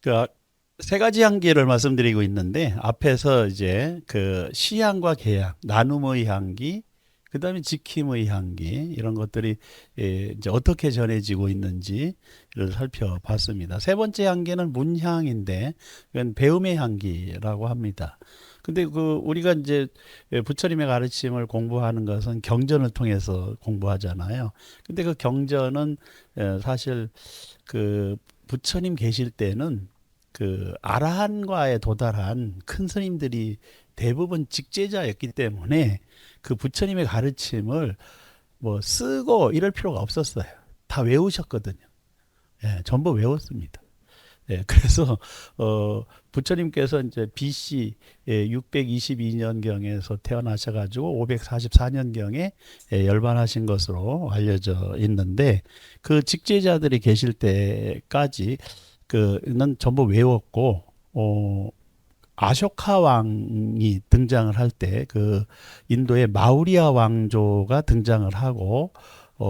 그 세 가지 향기를 말씀드리고 있는데 앞에서 이제 그 시향과 개향, 나눔의 향기, 그다음에 지킴의 향기 이런 것들이 이제 어떻게 전해지고 있는지를 살펴봤습니다. 세 번째 향기는 문향인데 이건 배움의 향기라고 합니다. 근데 그 우리가 이제 부처님의 가르침을 공부하는 것은 경전을 통해서 공부하잖아요. 근데 그 경전은 사실 그 부처님 계실 때는 그 아라한과에 도달한 큰 스님들이 대부분 직제자였기 때문에 그 부처님의 가르침을 뭐 쓰고 이럴 필요가 없었어요. 다 외우셨거든요. 예, 전부 외웠습니다. 예, 그래서 부처님께서 이제 BC 622년경에서 태어나셔가지고 544년경에 열반하신 것으로 알려져 있는데 그 직제자들이 계실 때까지 그는 전부 외웠고 아쇼카 왕이 등장을 할 때 그 인도의 마우리아 왕조가 등장을 하고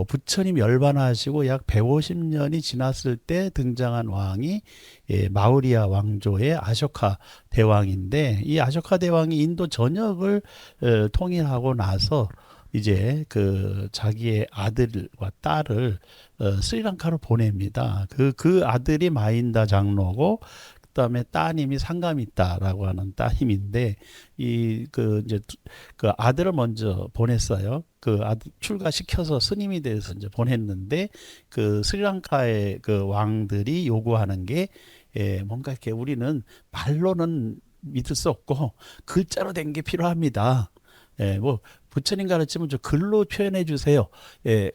부처님 열반하시고 약 150년이 지났을 때 등장한 왕이 마우리아 왕조의 아쇼카 대왕인데 이 아쇼카 대왕이 인도 전역을 통일하고 나서 이제 그 자기의 아들과 딸을 스리랑카로 보냅니다. 그 아들이 마인다 장로고 그다음에 따님이 상가미타라고 하는 따님인데 이 그 이제 그 아들을 먼저 보냈어요. 그 아들 출가시켜서 스님이 돼서 이제 보냈는데 그 스리랑카의 그 왕들이 요구하는 게 뭔가 이렇게 우리는 말로는 믿을 수 없고 글자로 된 게 필요합니다. 뭐 부처님 가르침은 좀 글로 표현해 주세요.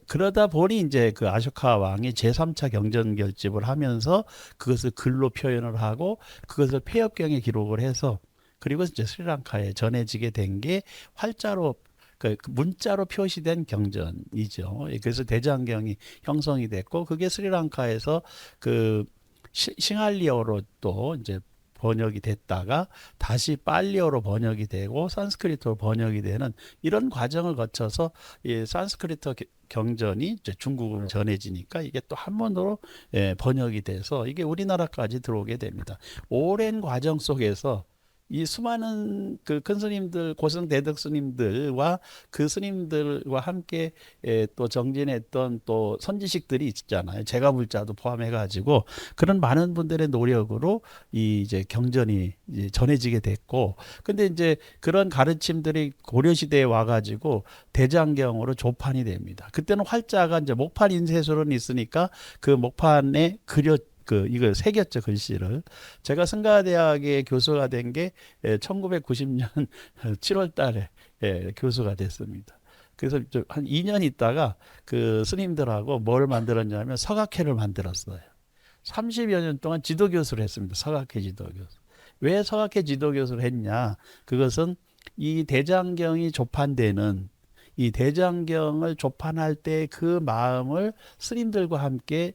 그러다 보니 이제 그 아쇼카 왕이 제3차 경전 결집을 하면서 그것을 글로 표현을 하고 그것을 폐엽경에 기록을 해서 그리고 이제 스리랑카에 전해지게 된 게 활자로 그 문자로 표시된 경전이죠. 그래서 대장경이 형성이 됐고 그게 스리랑카에서 그 싱할리어로 또 이제 번역이 됐다가 다시 빨리어로 번역이 되고 산스크리트로 번역이 되는 이런 과정을 거쳐서 이 산스크리트 경전이 이제 중국으로 전해지니까 이게 또 한문으로 번역이 돼서 이게 우리나라까지 들어오게 됩니다. 오랜 과정 속에서 이 수많은 그 큰 스님들, 고승 대덕 스님들과 그 스님들과 함께 또 정진했던 또 선지식들이 있잖아요. 제가불자도 포함해가지고 그런 많은 분들의 노력으로 이 이제 경전이 이제 전해지게 됐고, 근데 이제 그런 가르침들이 고려 시대에 와가지고 대장경으로 조판이 됩니다. 그때는 활자가 이제 목판 인쇄술은 있으니까 그 목판에 이걸 새겼죠, 글씨를. 제가 승가대학의 교수가 된 게 1990년 7월 달에 교수가 됐습니다. 그래서 한 2년 있다가 그 스님들하고 뭘 만들었냐면 서각회를 만들었어요. 30여 년 동안 지도교수를 했습니다. 서각회 지도교수. 왜 서각회 지도교수를 했냐? 그것은 이 대장경이 조판되는 이 대장경을 조판할 때 그 마음을 스님들과 함께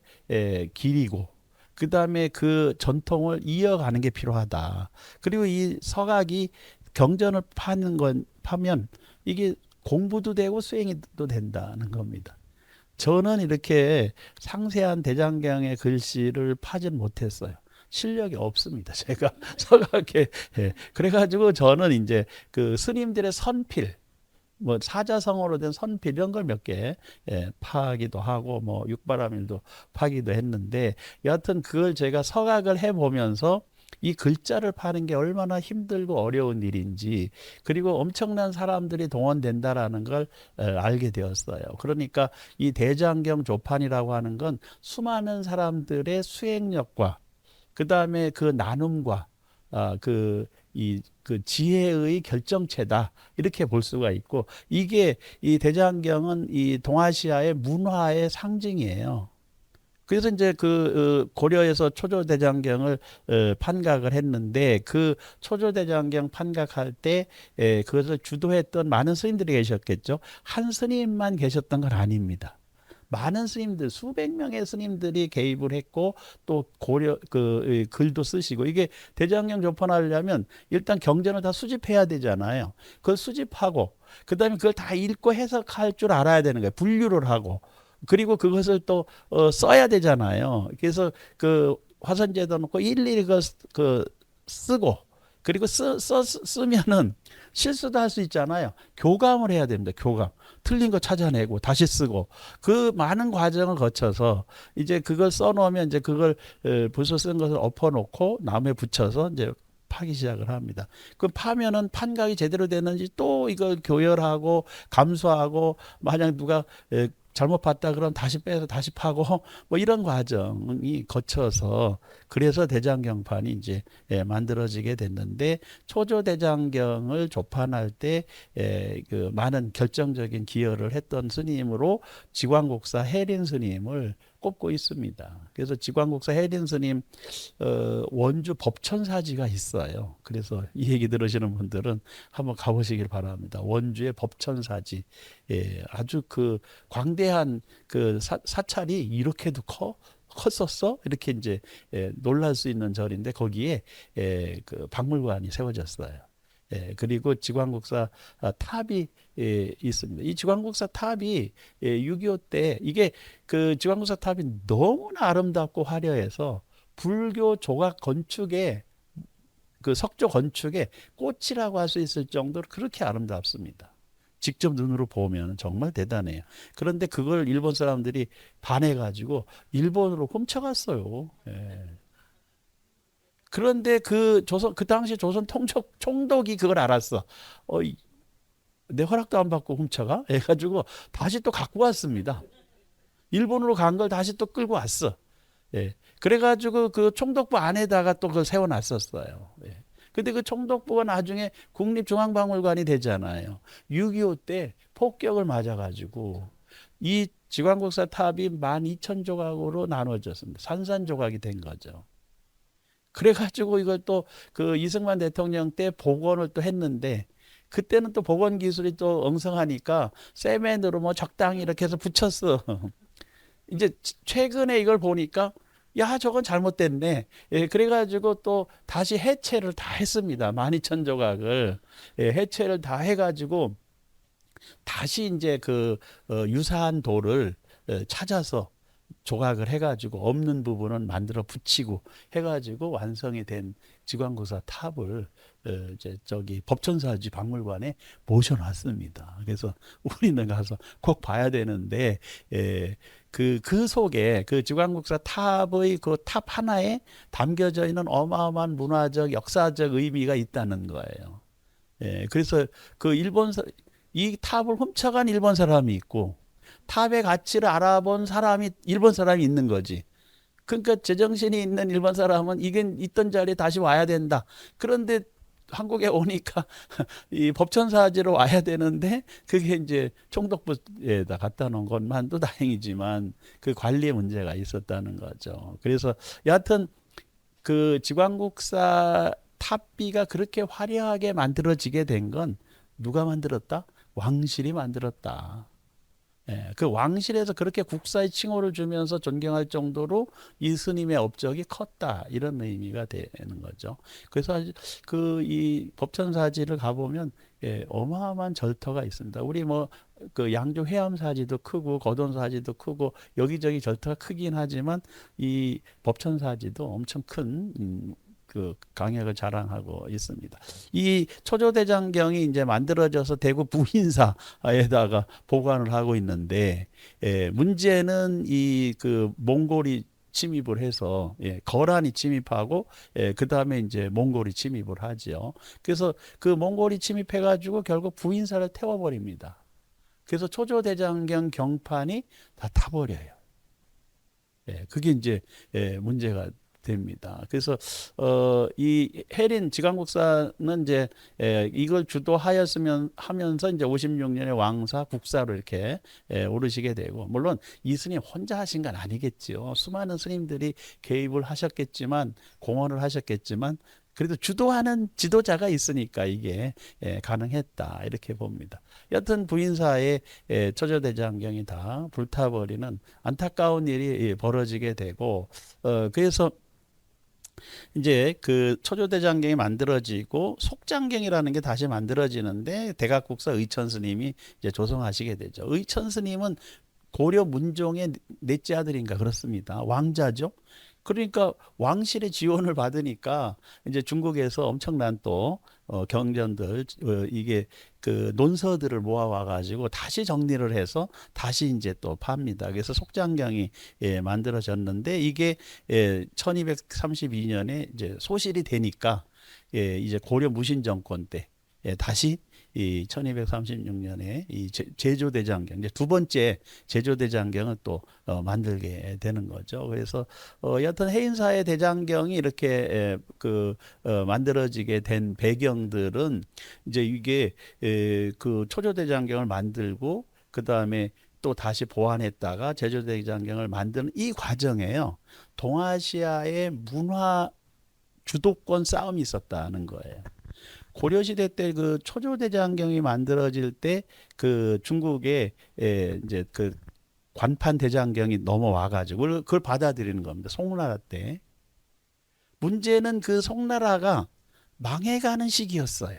기리고 그 다음에 그 전통을 이어가는 게 필요하다. 그리고 이 서각이 경전을 파면 이게 공부도 되고 수행도 된다는 겁니다. 저는 이렇게 상세한 대장경의 글씨를 파진 못했어요. 실력이 없습니다. 제가 서각에 그래가지고 저는 이제 그 스님들의 선필 뭐 사자성어로 된 선필 이런 걸 몇 개 파기도 하고 뭐 육바라밀도 파기도 했는데 여하튼 그걸 제가 서각을 해보면서 이 글자를 파는 게 얼마나 힘들고 어려운 일인지 그리고 엄청난 사람들이 동원된다라는 걸 알게 되었어요. 그러니까 이 대장경 조판이라고 하는 건 수많은 사람들의 수행력과 그 다음에 그 나눔과 그 지혜의 결정체다 이렇게 볼 수가 있고 이게 이 대장경은 이 동아시아의 문화의 상징이에요. 그래서 이제 그 고려에서 초조대장경을 판각을 했는데 그 초조대장경 판각할 때 그것을 주도했던 많은 스님들이 계셨겠죠. 한 스님만 계셨던 건 아닙니다. 많은 스님들 수백 명의 스님들이 개입을 했고 또 고려 그 글도 쓰시고 이게 대장경 조판하려면 일단 경전을 다 수집해야 되잖아요. 그걸 수집하고 그다음에 그걸 다 읽고 해석할 줄 알아야 되는 거예요. 분류를 하고 그리고 그것을 또 써야 되잖아요. 그래서 그 화선제도 놓고 일일이 그 쓰고, 그리고 쓰면은 실수도 할 수 있잖아요. 교감을 해야 됩니다. 교감. 틀린 거 찾아내고 다시 쓰고, 그 많은 과정을 거쳐서 이제 그걸 써놓으면 이제 그걸 벌써 쓴 것을 엎어놓고 나무에 붙여서 이제 파기 시작을 합니다. 그 파면은 판각이 제대로 되는지 또 이걸 교열하고 감수하고, 만약 누가 잘못 봤다 그러면 다시 빼서 다시 파고 뭐 이런 과정이 거쳐서, 그래서 대장경판이 이제 만들어지게 됐는데, 초조대장경을 조판할 때 그 많은 결정적인 기여를 했던 스님으로 지광국사 해린 스님을 꼽고 있습니다. 그래서 지광국사 해린 스님 원주 법천사지가 있어요. 그래서 이 얘기 들으시는 분들은 한번 가보시길 바랍니다. 원주의 법천사지, 아주 그 광대한 그 사찰이 이렇게도 컸었어? 이렇게 이제 놀랄 수 있는 절인데, 거기에 그 박물관이 세워졌어요. 그리고 지광국사 탑이 있습니다. 이 지광국사 탑이 6.25 때, 이게 그 지광국사 탑이 너무나 아름답고 화려해서 불교 조각 건축에, 그 석조 건축의 꽃이라고 할 수 있을 정도로 그렇게 아름답습니다. 직접 눈으로 보면 정말 대단해요. 그런데 그걸 일본 사람들이 반해가지고 일본으로 훔쳐갔어요. 그런데 그 당시 조선 총독이 그걸 알았어. 내 허락도 안 받고 훔쳐가? 해가지고 다시 또 갖고 왔습니다. 일본으로 간 걸 다시 또 끌고 왔어. 그래가지고 그 총독부 안에다가 또 그걸 세워놨었어요. 근데 그 총독부가 나중에 국립중앙박물관이 되잖아요. 6.25 때 폭격을 맞아가지고 이 지광국사 탑이 12,000조각으로 나눠졌습니다. 산산조각이 된 거죠. 그래가지고 이걸 또 그 이승만 대통령 때 복원을 또 했는데, 그때는 또 복원 기술이 또 엉성하니까 세면으로 뭐 적당히 이렇게 해서 붙였어. 이제 최근에 이걸 보니까 야, 저건 잘못됐네. 그래가지고 또 다시 해체를 다 했습니다. 12,000조각을 해체를 다 해가지고 다시 이제 그 유사한 돌을 찾아서 조각을 해가지고 없는 부분은 만들어 붙이고 해가지고 완성이 된 지광구사 탑을 이제 저기 법천사지 박물관에 모셔놨습니다. 그래서 우리는 가서 꼭 봐야 되는데, 그 속에 그 지광국사 탑의 그 탑 하나에 담겨져 있는 어마어마한 문화적 역사적 의미가 있다는 거예요. 그래서 이 탑을 훔쳐간 일본 사람이 있고, 탑의 가치를 알아본 일본 사람이 있는 거지. 그러니까 제정신이 있는 일본 사람은 이게 있던 자리에 다시 와야 된다. 그런데 한국에 오니까 이 법천사지로 와야 되는데, 그게 이제 총독부에다 갖다 놓은 것만도 다행이지만 그 관리에 문제가 있었다는 거죠. 그래서 여하튼 그 지광국사 탑비가 그렇게 화려하게 만들어지게 된 건 누가 만들었다? 왕실이 만들었다. 그 왕실에서 그렇게 국사의 칭호를 주면서 존경할 정도로 이 스님의 업적이 컸다, 이런 의미가 되는 거죠. 그래서 그 이 법천사지를 가보면 어마어마한 절터가 있습니다. 우리 뭐 그 양조 해암사지도 크고 거돈사지도 크고 여기저기 절터가 크긴 하지만, 이 법천사지도 엄청 큰 그 강약을 자랑하고 있습니다. 이 초조대장경이 이제 만들어져서 대구 부인사에다가 보관을 하고 있는데, 문제는 이 그 몽골이 침입을 해서, 거란이 침입하고, 그 다음에 이제 몽골이 침입을 하죠. 그래서 그 몽골이 침입해가지고 결국 부인사를 태워버립니다. 그래서 초조대장경 경판이 다 타버려요. 그게 이제 문제가 됩니다. 그래서 이 해린 지광국사는 이제 이걸 주도하였으면 하면서 이제 56년에 왕사 국사로 이렇게 오르시게 되고, 물론 이 스님 혼자 하신 건 아니겠지요. 수많은 스님들이 개입을 하셨겠지만, 공헌을 하셨겠지만, 그래도 주도하는 지도자가 있으니까 이게 가능했다, 이렇게 봅니다. 여튼 부인사의 초조대장경이 다 불타버리는 안타까운 일이 벌어지게 되고, 그래서 이제 그 초조대장경이 만들어지고 속장경이라는 게 다시 만들어지는데, 대각국사 의천 스님이 이제 조성하시게 되죠. 의천 스님은 고려 문종의 넷째 아들인가 그렇습니다. 왕자죠. 그러니까 왕실의 지원을 받으니까 이제 중국에서 엄청난 또 경전들 이게 그 논서들을 모아와 가지고 다시 정리를 해서 다시 이제 또 팝니다. 그래서 속장경이 만들어졌는데 이게 1232년에 이제 소실이 되니까 이제 고려 무신 정권 때 다시 이 1236년에 이 제조대장경 이제 두 번째 제조대장경을 또 만들게 되는 거죠. 그래서 여튼 해인사의 대장경이 이렇게 만들어지게 된 배경들은 이제 이게 그 초조대장경을 만들고 그 다음에 또 다시 보완했다가 제조대장경을 만드는 이 과정에요. 동아시아의 문화 주도권 싸움이 있었다는 거예요. 고려시대 때 그 초조대장경이 만들어질 때 그 중국에 이제 그 관판 대장경이 넘어와가지고 그걸 받아들이는 겁니다. 송나라 때. 문제는 그 송나라가 망해가는 시기였어요.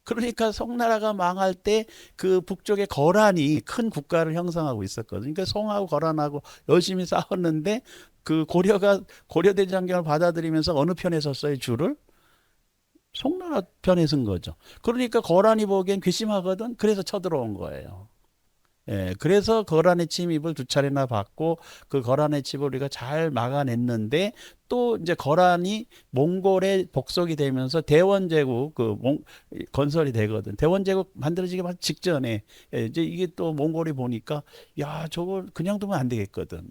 그러니까 송나라가 망할 때 그 북쪽에 거란이 큰 국가를 형성하고 있었거든요. 그러니까 송하고 거란하고 열심히 싸웠는데 그 고려가 고려대장경을 받아들이면서 어느 편에 섰어요, 줄을? 송나라 편에 선 거죠. 그러니까 거란이 보기엔 괘씸하거든. 그래서 쳐들어온 거예요. 그래서 거란의 침입을 두 차례나 받고 그 거란의 침입을 우리가 잘 막아냈는데 또 이제 거란이 몽골에 복속이 되면서 대원제국 건설이 되거든. 대원제국 만들어지기 직전에 이제 이게 또 몽골이 보니까 야 저걸 그냥 두면 안 되겠거든.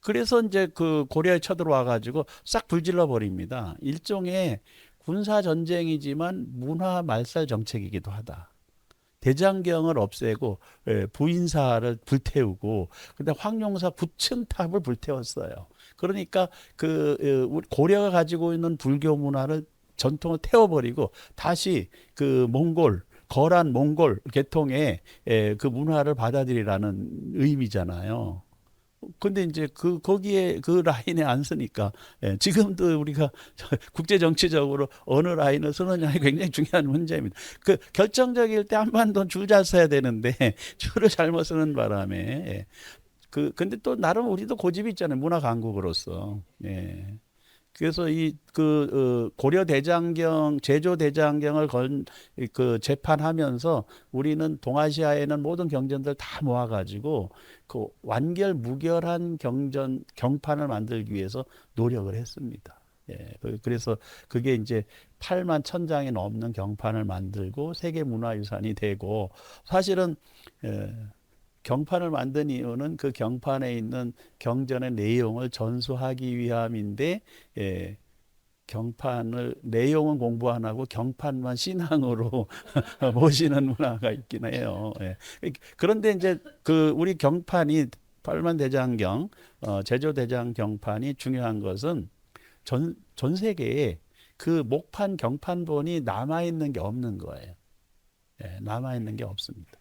그래서 이제 그 고려에 쳐들어와 가지고 싹 불질러 버립니다. 일종의 군사 전쟁이지만 문화 말살 정책이기도 하다. 대장경을 없애고 부인사를 불태우고 근데 황룡사 9층 탑을 불태웠어요. 그러니까 우리 고려가 가지고 있는 불교 문화를 전통을 태워버리고 다시 그 거란 몽골 계통의 그 문화를 받아들이라는 의미잖아요. 근데 이제 거기에 그 라인에 안 서니까 지금도 우리가 국제 정치적으로 어느 라인을 서느냐가 굉장히 중요한 문제입니다. 그 결정적일 때 한반도는 줄 잘 서야 되는데 줄을 잘못 서는 바람에 근데 또 나름 우리도 고집이 있잖아요. 문화 강국으로서. 그래서 고려 대장경, 제조 대장경을 재판하면서 우리는 동아시아에는 모든 경전들 다 모아가지고 그 완결 무결한 경판을 만들기 위해서 노력을 했습니다. 그래서 그게 이제 8만 1,000장이 넘는 경판을 만들고 세계문화유산이 되고 사실은 경판을 만든 이유는 그 경판에 있는 경전의 내용을 전수하기 위함인데 경판을 내용은 공부 안 하고 경판만 신앙으로 모시는 문화가 있긴 해요. 그런데 이제 우리 경판이 팔만대장경, 제조대장 경판이 중요한 것은 전 세계에 그 목판 경판본이 남아있는 게 없는 거예요. 남아있는 게 없습니다.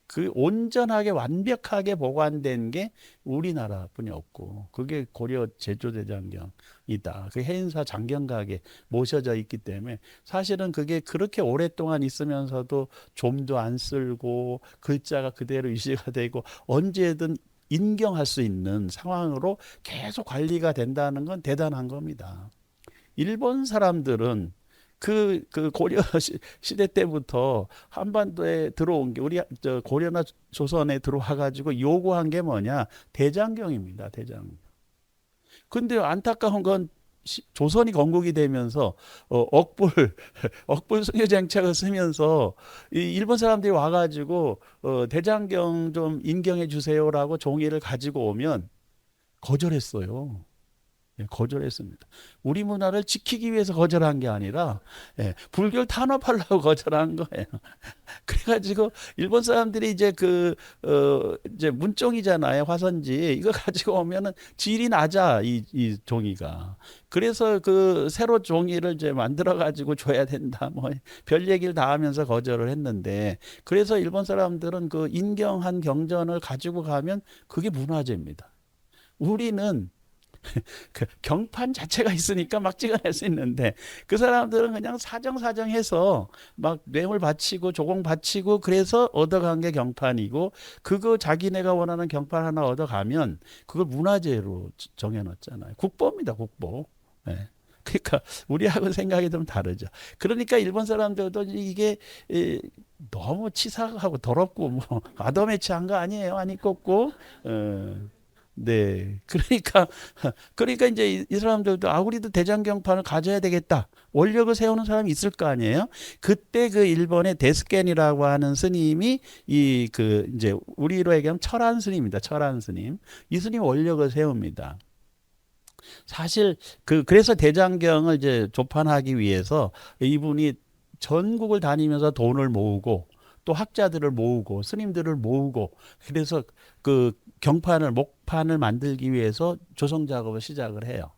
그 온전하게 완벽하게 보관된 게 우리나라뿐이 없고 그게 고려 제조대장경이다. 그 해인사 장경각에 모셔져 있기 때문에 사실은 그게 그렇게 오랫동안 있으면서도 좀도 안 쓸고 글자가 그대로 유지가 되고 언제든 인경할 수 있는 상황으로 계속 관리가 된다는 건 대단한 겁니다. 일본 사람들은 그 고려 시대 때부터 한반도에 들어온 게 우리 고려나 조선에 들어와 가지고 요구한 게 뭐냐? 대장경입니다. 대장경. 근데 안타까운 건 조선이 건국이 되면서 억불 승려 정책을 쓰면서 이 일본 사람들이 와가지고 대장경 좀 인경해 주세요라고 종이를 가지고 오면 거절했어요. 거절했습니다. 우리 문화를 지키기 위해서 거절한 게 아니라 불교를 탄압하려고 거절한 거예요. 그래가지고 일본 사람들이 이제 이제 문종이잖아요. 화선지 이거 가지고 오면은 질이 낮아 이 종이가. 그래서 새로 종이를 이제 만들어 가지고 줘야 된다. 뭐 별 얘기를 다 하면서 거절을 했는데 그래서 일본 사람들은 그 인경한 경전을 가지고 가면 그게 문화재입니다. 우리는 그 경판 자체가 있으니까 막 찍어낼 수 있는데 그 사람들은 그냥 사정사정해서 막 뇌물 바치고 조공 바치고 그래서 얻어간 게 경판이고 그거 자기네가 원하는 경판 하나 얻어가면 그걸 문화재로 정해놨잖아요. 국보입니다, 국보. 예. 그러니까 우리하고 생각이 좀 다르죠. 그러니까 일본 사람들도 이게 너무 치사하고 더럽고 뭐 아더매치한 거 아니에요? 안 입고 네. 그러니까 이제 이 사람들도 아 우리도 대장경판을 가져야 되겠다. 원력을 세우는 사람이 있을 거 아니에요. 그때 그 일본의 데스겐이라고 하는 스님이 이 그 이제 우리로 얘기하면 철안 스님입니다. 철안 스님. 이 스님 원력을 세웁니다. 사실 그래서 대장경을 이제 조판하기 위해서 이분이 전국을 다니면서 돈을 모으고 또 학자들을 모으고 스님들을 모으고 그래서 그 경판을 목판을 만들기 위해서 조성 작업을 시작을 해요.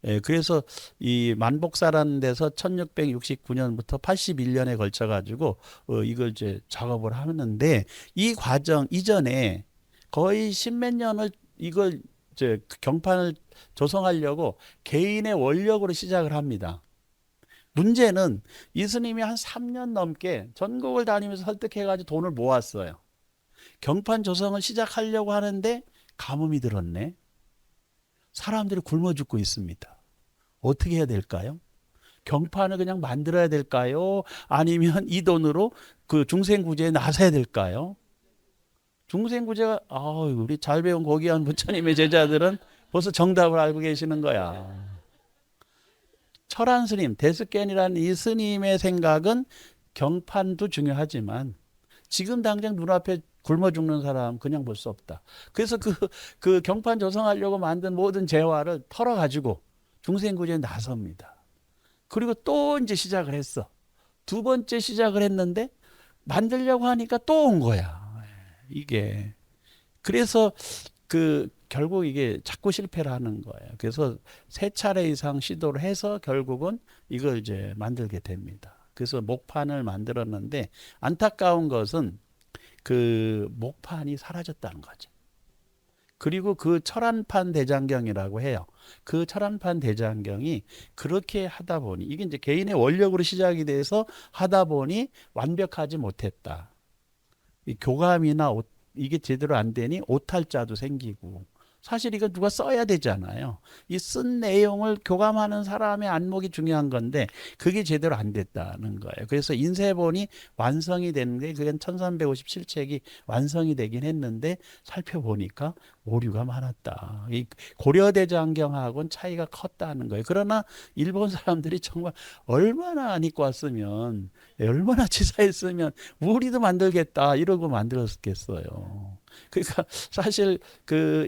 예, 그래서 이 만복사라는 데서 1669년부터 81년에 걸쳐 가지고 이걸 이제 작업을 하는데 이 과정 이전에 거의 십몇 년을 이걸 이제 경판을 조성하려고 개인의 원력으로 시작을 합니다. 문제는 이 스님이 한 3년 넘게 전국을 다니면서 설득해가지고 돈을 모았어요. 경판 조성을 시작하려고 하는데 가뭄이 들었네. 사람들이 굶어 죽고 있습니다. 어떻게 해야 될까요? 경판을 그냥 만들어야 될까요? 아니면 이 돈으로 그 중생구제에 나서야 될까요? 중생구제가 우리 잘 배운 고귀한 부처님의 제자들은 벌써 정답을 알고 계시는 거야. 철안 스님, 데스겐이라는 이 스님의 생각은 경판도 중요하지만 지금 당장 눈앞에 굶어 죽는 사람 그냥 볼 수 없다. 그래서 그 경판 조성하려고 만든 모든 재화를 털어가지고 중생구제에 나섭니다. 그리고 또 이제 시작을 했어. 두 번째 시작을 했는데 만들려고 하니까 또 온 거야. 이게. 그래서 결국 이게 자꾸 실패를 하는 거예요. 그래서 세 차례 이상 시도를 해서 결국은 이걸 이제 만들게 됩니다. 그래서 목판을 만들었는데 안타까운 것은 그 목판이 사라졌다는 거죠. 그리고 그 철안판 대장경이라고 해요. 그 철안판 대장경이 그렇게 하다 보니 이게 이제 개인의 원력으로 시작이 돼서 하다 보니 완벽하지 못했다. 이 교감이나 이게 제대로 안 되니 오탈자도 생기고 사실 이거 누가 써야 되잖아요. 이 쓴 내용을 교감하는 사람의 안목이 중요한 건데 그게 제대로 안 됐다는 거예요. 그래서 인쇄본이 완성이 되는데 그건 1357책이 완성이 되긴 했는데 살펴보니까 오류가 많았다. 이 고려대장경하고는 차이가 컸다는 거예요. 그러나 일본 사람들이 정말 얼마나 안 입고 왔으면 얼마나 치사했으면 우리도 만들겠다 이러고 만들었겠어요. 그러니까 사실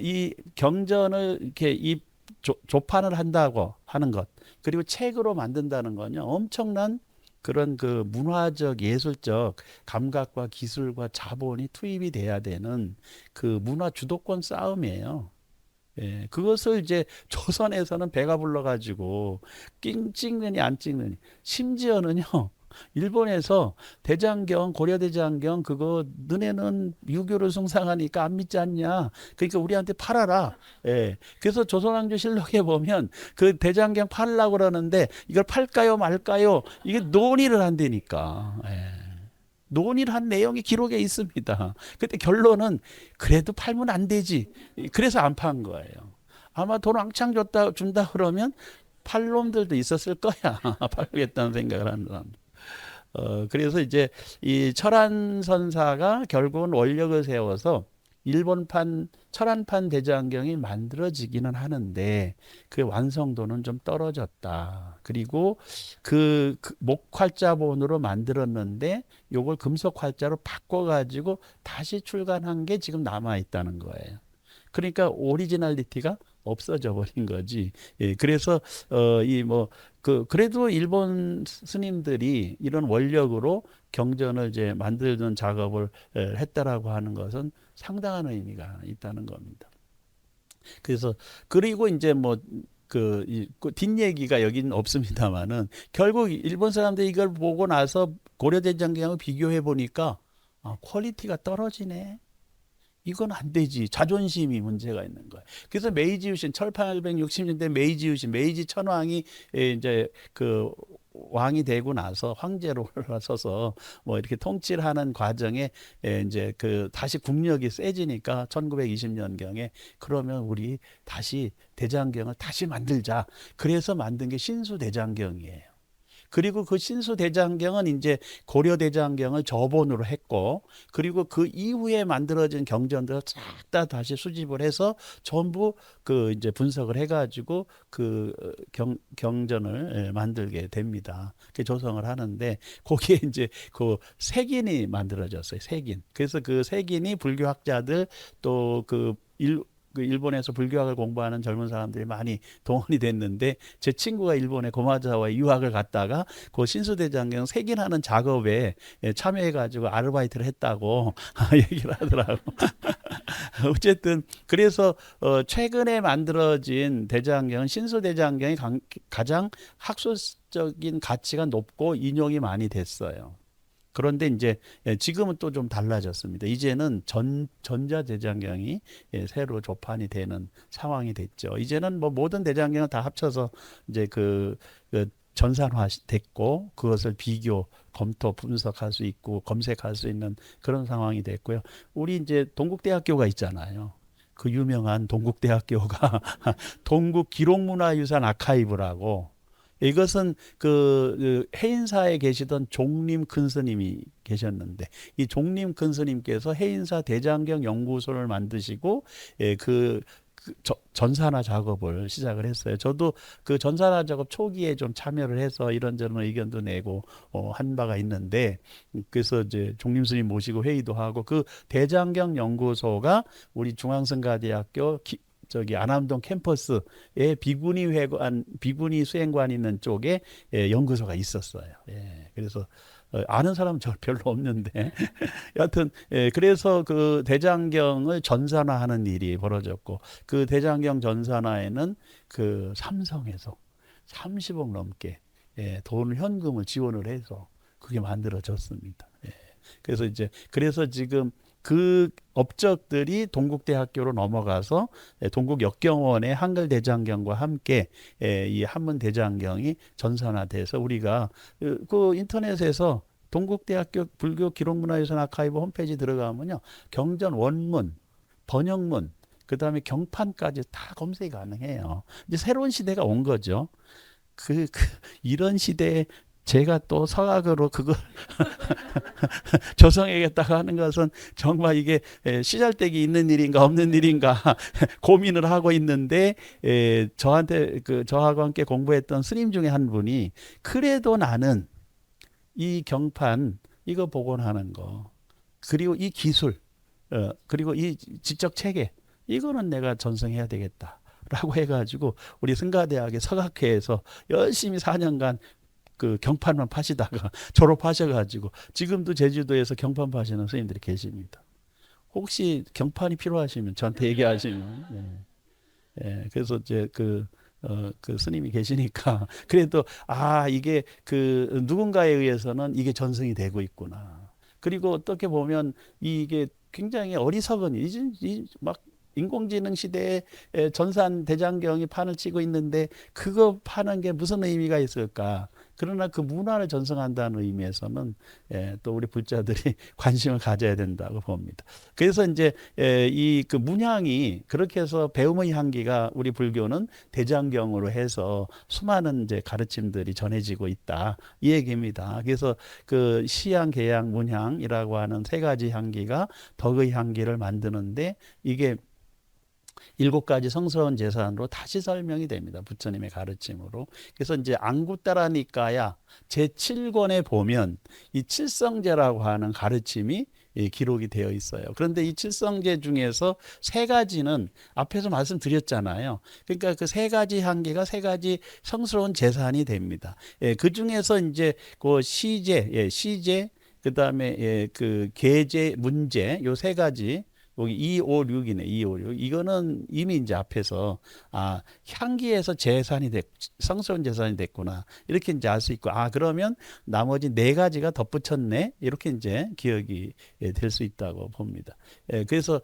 이 경전을 이렇게 이 조판을 한다고 하는 것 그리고 책으로 만든다는 건요 엄청난 그런 그 문화적 예술적 감각과 기술과 자본이 투입이 돼야 되는 그 문화 주도권 싸움이에요. 예, 그것을 이제 조선에서는 배가 불러가지고 찍느니 안 찍느니 심지어는요 일본에서 대장경 고려대장경 그거 너네는 유교를 숭상하니까 안 믿지 않냐 그러니까 우리한테 팔아라. 예, 그래서 조선왕조실록에 보면 그 대장경 팔려고 그러는데 이걸 팔까요 말까요 이게 논의를 한다니까. 예. 논의를 한 내용이 기록에 있습니다. 그때 결론은 그래도 팔면 안 되지. 그래서 안 판 거예요. 아마 돈 왕창 준다 그러면 팔 놈들도 있었을 거야. 팔겠다는 생각을 하는 사람. 그래서 이제 이 철안 선사가 결국은 원력을 세워서 일본판 철안판 대장경이 만들어지기는 하는데 그 완성도는 좀 떨어졌다. 그리고 그 목활자본으로 만들었는데 요걸 금속 활자로 바꿔가지고 다시 출간한 게 지금 남아 있다는 거예요. 그러니까 오리지널리티가 없어져 버린 거지. 예, 그래서 그래도 일본 스님들이 이런 원력으로 경전을 이제 만드는 작업을 했다라고 하는 것은 상당한 의미가 있다는 겁니다. 그래서 그리고 이제 그 뒷얘기가 여기는 없습니다만은 결국 일본 사람들이 이걸 보고 나서 고려대장경하고 비교해 보니까 퀄리티가 떨어지네. 이건 안 되지. 자존심이 문제가 있는 거예요. 그래서 메이지 유신 1860년대 메이지 유신 메이지 천황이 이제 그 왕이 되고 나서 황제로 올라서서 뭐 이렇게 통치를 하는 과정에 이제 그 다시 국력이 세지니까 1920년경에 그러면 우리 다시 대장경을 다시 만들자. 그래서 만든 게 신수대장경이에요. 그리고 그 신수대장경은 이제 고려대장경을 저본으로 했고, 그리고 그 이후에 만들어진 경전들을 싹 다 다시 수집을 해서 전부 그 이제 분석을 해가지고 그 경전을 만들게 됩니다. 그 조성을 하는데 거기에 이제 그 색인이 만들어졌어요. 색인. 그래서 그 색인이 불교학자들 그 일본에서 불교학을 공부하는 젊은 사람들이 많이 동원이 됐는데 제 친구가 일본에 고마자와에 유학을 갔다가 그 신수대장경 색인하는 작업에 참여해가지고 아르바이트를 했다고 얘기를 하더라고. 어쨌든 그래서 최근에 만들어진 대장경은 신수대장경이 가장 학술적인 가치가 높고 인용이 많이 됐어요. 그런데 이제 지금은 또 좀 달라졌습니다. 이제는 전자대장경이 새로 조판이 되는 상황이 됐죠. 이제는 뭐 모든 대장경을 다 합쳐서 이제 그 전산화 됐고 그것을 비교, 검토, 분석할 수 있고 검색할 수 있는 그런 상황이 됐고요. 우리 이제 동국대학교가 있잖아요. 그 유명한 동국대학교가 동국 기록문화유산 아카이브라고 이것은 그 해인사에 계시던 종림 큰 스님이 계셨는데 이 종림 큰 스님께서 해인사 대장경 연구소를 만드시고 전산화 작업을 시작을 했어요. 저도 그 전산화 작업 초기에 좀 참여를 해서 이런저런 의견도 내고 한 바가 있는데 그래서 이제 종림 스님 모시고 회의도 하고 그 대장경 연구소가 우리 중앙성가대학교 저기 안암동 캠퍼스에 비구니 수행관 있는 쪽에 연구소가 있었어요. 그래서 아는 사람은 저 별로 없는데 여하튼 그래서 그 대장경을 전산화하는 일이 벌어졌고 그 대장경 전산화에는 그 삼성에서 30억 넘게 돈을 현금을 지원을 해서 그게 만들어졌습니다. 그래서 지금 그 업적들이 동국대학교로 넘어가서 동국역경원의 한글대장경과 함께 이 한문대장경이 전산화돼서 우리가 그 인터넷에서 동국대학교 불교 기록문화유산 아카이브 홈페이지 들어가면요. 경전 원문, 번역문, 그 다음에 경판까지 다 검색이 가능해요. 이제 새로운 시대가 온 거죠. 이런 시대에 제가 또 서학으로 그걸 조성하겠다고 하는 것은 정말 이게 시잘데기 있는 일인가 없는 일인가 고민을 하고 있는데 저한테 저하고 함께 공부했던 스님 중에 한 분이 그래도 나는 이 경판 이거 복원하는 거 그리고 이 기술 그리고 이 지적 체계 이거는 내가 전승해야 되겠다 라고 해가지고 우리 승가대학의 서학회에서 열심히 4년간 그 경판만 파시다가 졸업하셔가지고 지금도 제주도에서 경판 파시는 선생님들이 계십니다. 혹시 경판이 필요하시면 저한테 얘기하시면 그래서 이제 그 스님이 계시니까 그래도 이게 그 누군가에 의해서는 이게 전승이 되고 있구나. 그리고 어떻게 보면 이게 굉장히 어리석은 막 인공지능 시대에 전산 대장경이 판을 치고 있는데 그거 파는 게 무슨 의미가 있을까? 그러나 그 문화를 전승한다는 의미에서는 또 우리 불자들이 관심을 가져야 된다고 봅니다. 그래서 이제 이 그 문향이 그렇게 해서 배움의 향기가 우리 불교는 대장경으로 해서 수많은 이제 가르침들이 전해지고 있다 이 얘기입니다. 그래서 그 시향, 계향, 문향이라고 하는 세 가지 향기가 덕의 향기를 만드는데 이게 7가지 성스러운 재산으로 다시 설명이 됩니다. 부처님의 가르침으로. 그래서 이제 안구따라니까야 제7권에 보면 이 칠성제라고 하는 가르침이 기록이 되어 있어요. 그런데 이 칠성제 중에서 3가지는 앞에서 말씀드렸잖아요. 그러니까 그 3가지 향기가 3가지 성스러운 재산이 됩니다. 그 중에서 이제 그 시제, 그 다음에 그 계제, 문제 요 3가지 여기 256이네. 256. 이거는 이미 이제 앞에서 향기에서 재산이 성스러운 재산이 됐구나. 이렇게 이제 알 수 있고, 그러면 나머지 네 가지가 덧붙였네. 이렇게 이제 기억이 될 수 있다고 봅니다. 그래서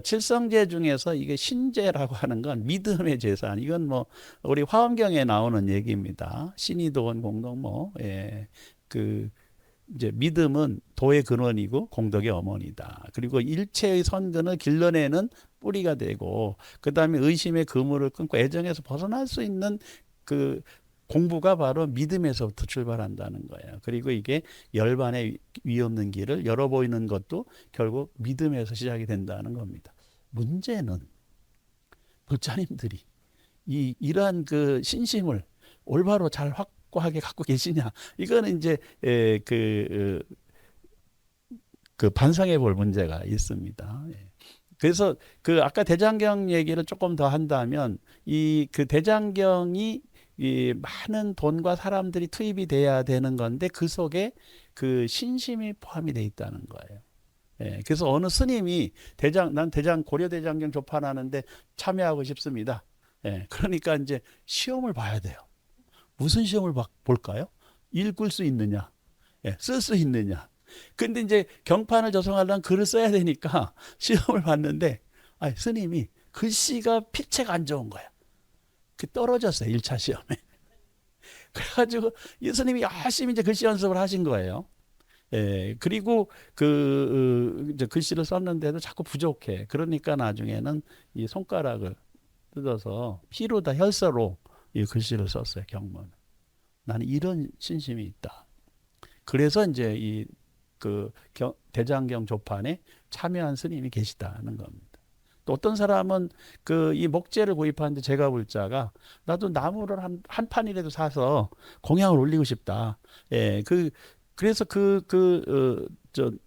칠성제 중에서 이게 신제라고 하는 건 믿음의 재산. 이건 뭐 우리 화엄경에 나오는 얘기입니다. 신이 도원 공덕 그 이제 믿음은 도의 근원이고 공덕의 어머니다. 그리고 일체의 선근을 길러내는 뿌리가 되고, 그 다음에 의심의 그물을 끊고 애정에서 벗어날 수 있는 그 공부가 바로 믿음에서부터 출발한다는 거예요. 그리고 이게 열반의 위 없는 길을 열어 보이는 것도 결국 믿음에서 시작이 된다는 겁니다. 문제는 불자님들이 이러한 그 신심을 올바로 잘 확고하게 갖고 계시냐? 이거는 이제 그 반성해 볼 문제가 있습니다. 그래서 그 아까 대장경 얘기를 조금 더 한다면 그 대장경이 이 많은 돈과 사람들이 투입이 돼야 되는 건데 그 속에 그 신심이 포함이 돼 있다는 거예요. 그래서 어느 스님이 난 고려 대장경 조판하는데 참여하고 싶습니다. 그러니까 이제 시험을 봐야 돼요. 무슨 시험을 볼까요? 읽을 수 있느냐, 쓸 수 있느냐. 근데 이제 경판을 조성하려면 글을 써야 되니까 시험을 봤는데, 스님이 글씨가 필체가 안 좋은 거야. 떨어졌어요, 1차 시험에. 그래가지고 이 스님이 열심히 이제 글씨 연습을 하신 거예요. 그리고 이제 글씨를 썼는데도 자꾸 부족해. 그러니까 나중에는 이 손가락을 뜯어서 피로 다 혈서로 이 글씨를 썼어요, 경문. 나는 이런 신심이 있다. 그래서 이제 대장경 조판에 참여한 스님이 계시다는 겁니다. 또 어떤 사람은 이 목재를 구입하는데 제가 불자가 나도 나무를 한 판이라도 사서 공양을 올리고 싶다. 그래서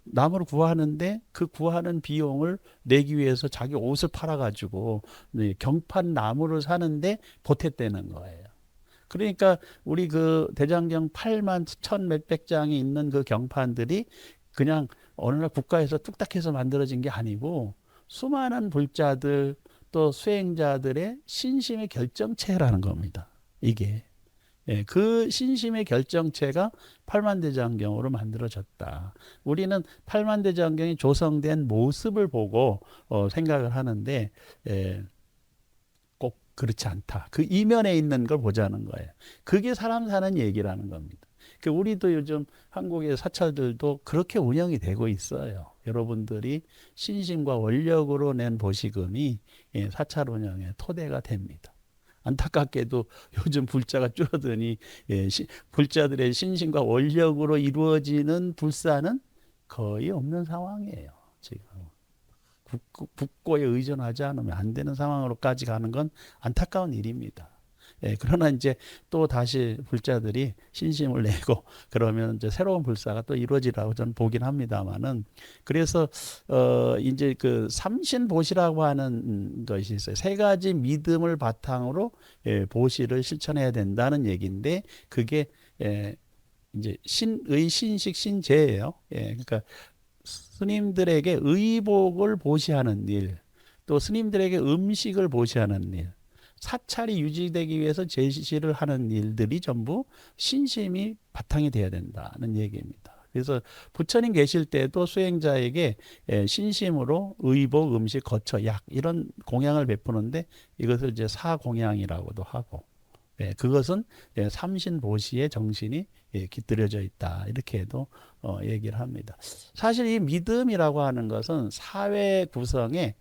나무를 구하는데 그 구하는 비용을 내기 위해서 자기 옷을 팔아가지고 경판 나무를 사는데 보탰다는 거예요. 그러니까 우리 그 대장경 8만 1천 몇백 장이 있는 그 경판들이 그냥 어느 날 국가에서 뚝딱해서 만들어진 게 아니고 수많은 불자들 또 수행자들의 신심의 결정체라는 겁니다. 이게. 그 신심의 결정체가 팔만대장경으로 만들어졌다. 우리는 팔만대장경이 조성된 모습을 보고 생각을 하는데 꼭 그렇지 않다. 그 이면에 있는 걸 보자는 거예요. 그게 사람 사는 얘기라는 겁니다. 우리도 요즘 한국의 사찰들도 그렇게 운영이 되고 있어요. 여러분들이 신심과 원력으로 낸 보시금이 사찰 운영의 토대가 됩니다. 안타깝게도 요즘 불자가 줄어드니 불자들의 신심과 원력으로 이루어지는 불사는 거의 없는 상황이에요. 지금 국고에 의존하지 않으면 안 되는 상황으로까지 가는 건 안타까운 일입니다. 그러나 이제 또 다시 불자들이 신심을 내고 그러면 이제 새로운 불사가 또 이루어지라고 저는 보긴 합니다만은, 그래서 이제 그 삼신보시라고 하는 것이 있어요. 세 가지 믿음을 바탕으로 보시를 실천해야 된다는 얘기인데 그게 이제 신의, 신식, 신제예요. 그러니까 스님들에게 의복을 보시하는 일, 또 스님들에게 음식을 보시하는 일, 사찰이 유지되기 위해서 제시를 하는 일들이 전부 신심이 바탕이 돼야 된다는 얘기입니다. 그래서 부처님 계실 때도 수행자에게 신심으로 의복, 음식, 거처, 약 이런 공양을 베푸는데 이것을 이제 사공양이라고도 하고, 그것은 삼신보시의 정신이 깃들여져 있다 이렇게도 얘기를 합니다. 사실 이 믿음이라고 하는 것은 사회 구성의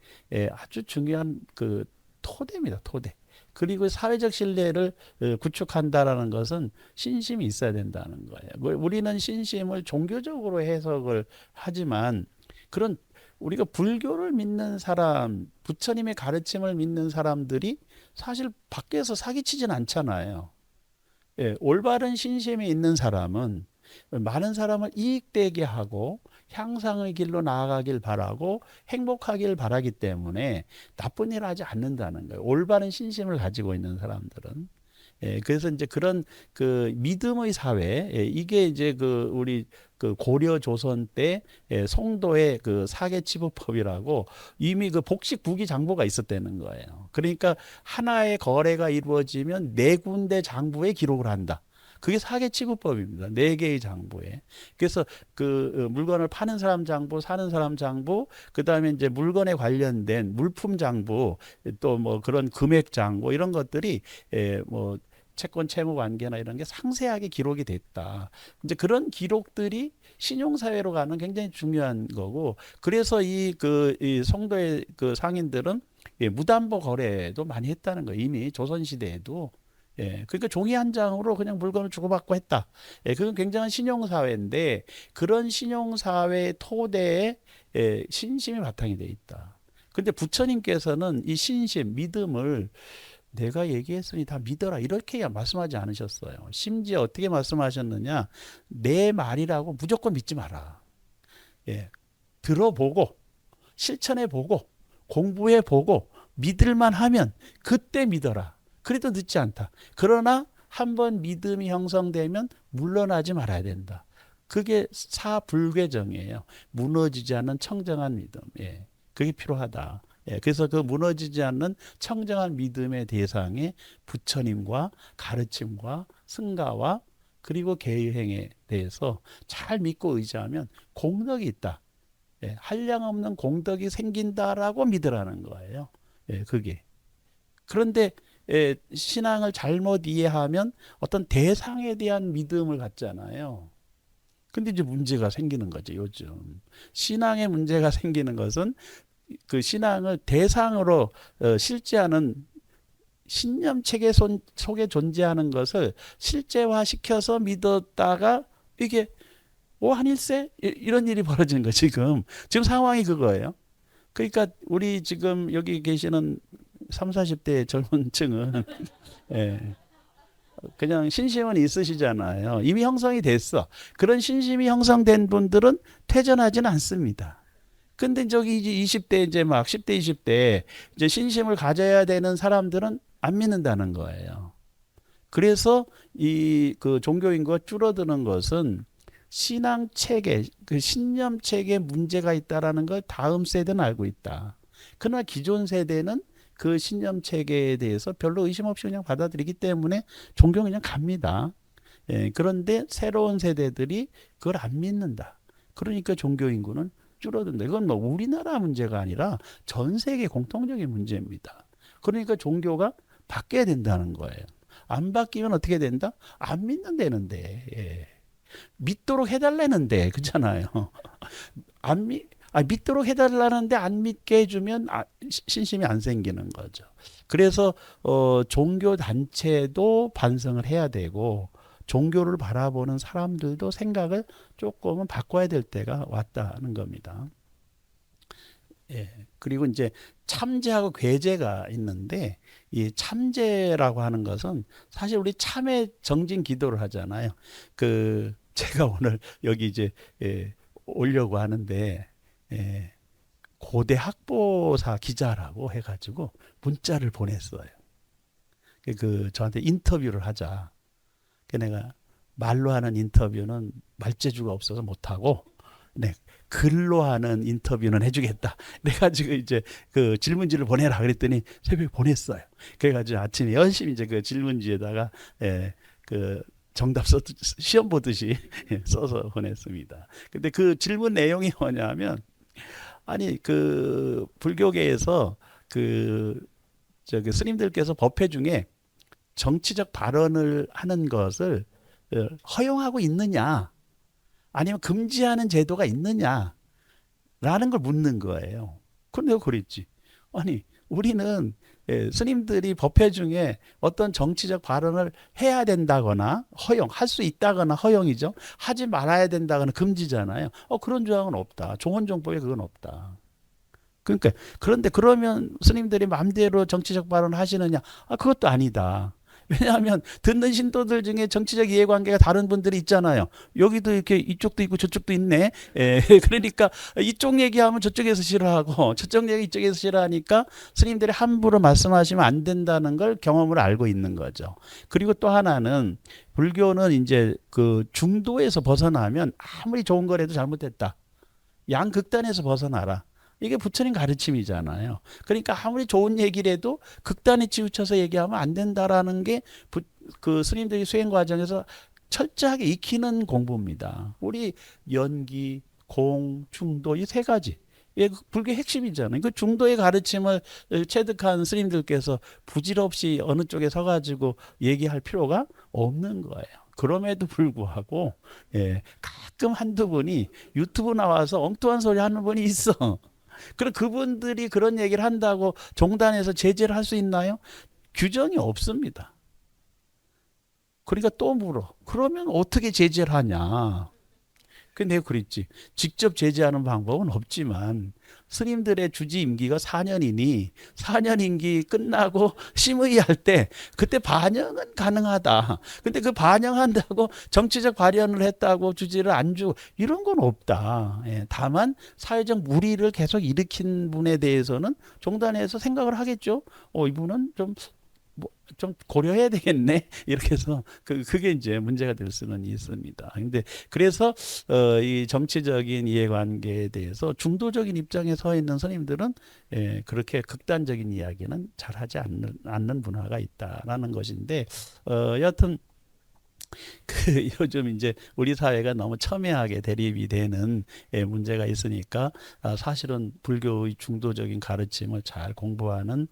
아주 중요한 그 토대입니다. 토대. 그리고 사회적 신뢰를 구축한다라는 것은 신심이 있어야 된다는 거예요. 우리는 신심을 종교적으로 해석을 하지만 그런 우리가 불교를 믿는 사람, 부처님의 가르침을 믿는 사람들이 사실 밖에서 사기치진 않잖아요. 올바른 신심이 있는 사람은 많은 사람을 이익되게 하고 향상의 길로 나아가길 바라고 행복하길 바라기 때문에 나쁜 일을 하지 않는다는 거예요. 올바른 신심을 가지고 있는 사람들은. 그래서 이제 그런 그 믿음의 사회, 이게 이제 그 우리 그 고려 조선 때 송도의 그 사개치부법이라고 이미 그 복식 부기장부가 있었다는 거예요. 그러니까 하나의 거래가 이루어지면 네 군데 장부에 기록을 한다. 그게 사개치부법입니다. 네 개의 장부에. 그래서 그 물건을 파는 사람 장부, 사는 사람 장부, 그 다음에 이제 물건에 관련된 물품 장부, 또 뭐 그런 금액 장부 이런 것들이 뭐 채권 채무 관계나 이런 게 상세하게 기록이 됐다. 이제 그런 기록들이 신용사회로 가는 굉장히 중요한 거고, 그래서 이 송도의 그 상인들은 무담보 거래도 많이 했다는 거예요. 이미 조선시대에도. 그러니까 종이 한 장으로 그냥 물건을 주고받고 했다. 그건 굉장한 신용사회인데, 그런 신용사회의 토대에 신심이 바탕이 돼 있다. 근데 부처님께서는 이 신심, 믿음을 내가 얘기했으니 다 믿어라 이렇게 말씀하지 않으셨어요. 심지어 어떻게 말씀하셨느냐? 내 말이라고 무조건 믿지 마라. 들어보고 실천해보고 공부해보고 믿을만 하면 그때 믿어라. 그래도 늦지 않다. 그러나 한번 믿음이 형성되면 물러나지 말아야 된다. 그게 사불괴정이에요. 무너지지 않는 청정한 믿음. 그게 필요하다. 그래서 그 무너지지 않는 청정한 믿음의 대상에 부처님과 가르침과 승가와 그리고 계행에 대해서 잘 믿고 의지하면 공덕이 있다. 한량없는 공덕이 생긴다라고 믿으라는 거예요. 그게. 그런데 신앙을 잘못 이해하면 어떤 대상에 대한 믿음을 갖잖아요. 근데 이제 문제가 생기는 거죠, 요즘. 신앙에 문제가 생기는 것은 그 신앙을 대상으로 실제하는 신념 체계 속에 존재하는 것을 실제화시켜서 믿었다가 이게 한일세? 이런 일이 벌어지는 거 지금 상황이 그거예요. 그러니까 우리 지금 여기 계시는 3, 40대 젊은 층은 그냥 신심은 있으시잖아요. 이미 형성이 됐어. 그런 신심이 형성된 분들은 퇴전하지는 않습니다. 근데 저기 이제 20대 이제 막 10대 20대 이제 신심을 가져야 되는 사람들은 안 믿는다는 거예요. 그래서 이 그 종교 인구가 줄어드는 것은 신앙 체계, 그 신념 체계에 문제가 있다라는 걸 다음 세대는 알고 있다. 그러나 기존 세대는 그 신념 체계에 대해서 별로 의심 없이 그냥 받아들이기 때문에 종교 그냥 갑니다. 그런데 새로운 세대들이 그걸 안 믿는다. 그러니까 종교 인구는 줄어든다. 이건 뭐 우리나라 문제가 아니라 전 세계 공통적인 문제입니다. 그러니까 종교가 바뀌어야 된다는 거예요. 안 바뀌면 어떻게 된다? 안 믿는다는데. 믿도록 해달라는데, 그렇잖아요. 믿도록 해달라는데 안 믿게 해주면 신심이 안 생기는 거죠. 그래서 종교 단체도 반성을 해야 되고 종교를 바라보는 사람들도 생각을 조금은 바꿔야 될 때가 왔다는 겁니다. 그리고 이제 참제하고 괴제가 있는데 이 참제라고 하는 것은 사실 우리 참회 정진 기도를 하잖아요. 그 제가 오늘 여기 이제 오려고 하는데 고대 학보사 기자라고 해가지고 문자를 보냈어요. 그 저한테 인터뷰를 하자. 내가 말로 하는 인터뷰는 말재주가 없어서 못하고 글로 하는 인터뷰는 해주겠다. 그래가지고 이제 그 질문지를 보내라 그랬더니 새벽에 보냈어요. 그래가지고 아침에 열심히 이제 그 질문지에다가 그 정답 시험 보듯이 써서 보냈습니다. 근데 그 질문 내용이 뭐냐면 아니 그 불교계에서 그 저기 스님들께서 법회 중에 정치적 발언을 하는 것을 허용하고 있느냐 아니면 금지하는 제도가 있느냐라는 걸 묻는 거예요. 그런데 그랬지. 아니 우리는 스님들이 법회 중에 어떤 정치적 발언을 해야 된다거나 할 수 있다거나 허용이죠. 하지 말아야 된다거나 금지잖아요. 그런 조항은 없다. 종원종법에 그건 없다. 그러니까 그런데 그러면 스님들이 마음대로 정치적 발언을 하시느냐? 그것도 아니다. 왜냐하면 듣는 신도들 중에 정치적 이해관계가 다른 분들이 있잖아요. 여기도 이렇게 이쪽도 있고 저쪽도 있네. 예, 그러니까 이쪽 얘기하면 저쪽에서 싫어하고 저쪽 얘기 이쪽에서 싫어하니까 스님들이 함부로 말씀하시면 안 된다는 걸 경험을 알고 있는 거죠. 그리고 또 하나는 불교는 이제 그 중도에서 벗어나면 아무리 좋은 거라도 잘못됐다. 양극단에서 벗어나라. 이게 부처님 가르침이잖아요. 그러니까 아무리 좋은 얘기를 해도 극단에 치우쳐서 얘기하면 안 된다라는 게 그 스님들이 수행 과정에서 철저하게 익히는 공부입니다. 우리 연기, 공, 중도 이 세 가지. 이게 불교의 핵심이잖아요. 그 중도의 가르침을 체득한 스님들께서 부질없이 어느 쪽에 서가지고 얘기할 필요가 없는 거예요. 그럼에도 불구하고 예, 가끔 한두 분이 유튜브 나와서 엉뚱한 소리 하는 분이 있어. 그럼 그분들이 그런 얘기를 한다고 종단에서 제재를 할 수 있나요? 규정이 없습니다. 그러니까 또 물어. 그러면 어떻게 제재를 하냐? 근데 그랬지. 직접 제재하는 방법은 없지만 스님들의 주지 임기가 4년이니 4년 임기 끝나고 심의할 때 그때 반영은 가능하다. 근데 그 반영한다고 정치적 발언을 했다고 주지를 안 주고 이런 건 없다. 예, 다만 사회적 무리를 계속 일으킨 분에 대해서는 종단에서 생각을 하겠죠. 이분은 좀 고려해야 되겠네. 이렇게 해서 그게 이제 문제가 될 수는 있습니다. 근데 그래서 이 정치적인 이해관계에 대해서 중도적인 입장에 서 있는 스님들은 그렇게 극단적인 이야기는 잘하지 않는 문화가 있다라는 것인데 여하튼 그 요즘 이제 우리 사회가 너무 첨예하게 대립이 되는 문제가 있으니까 사실은 불교의 중도적인 가르침을 잘 공부하는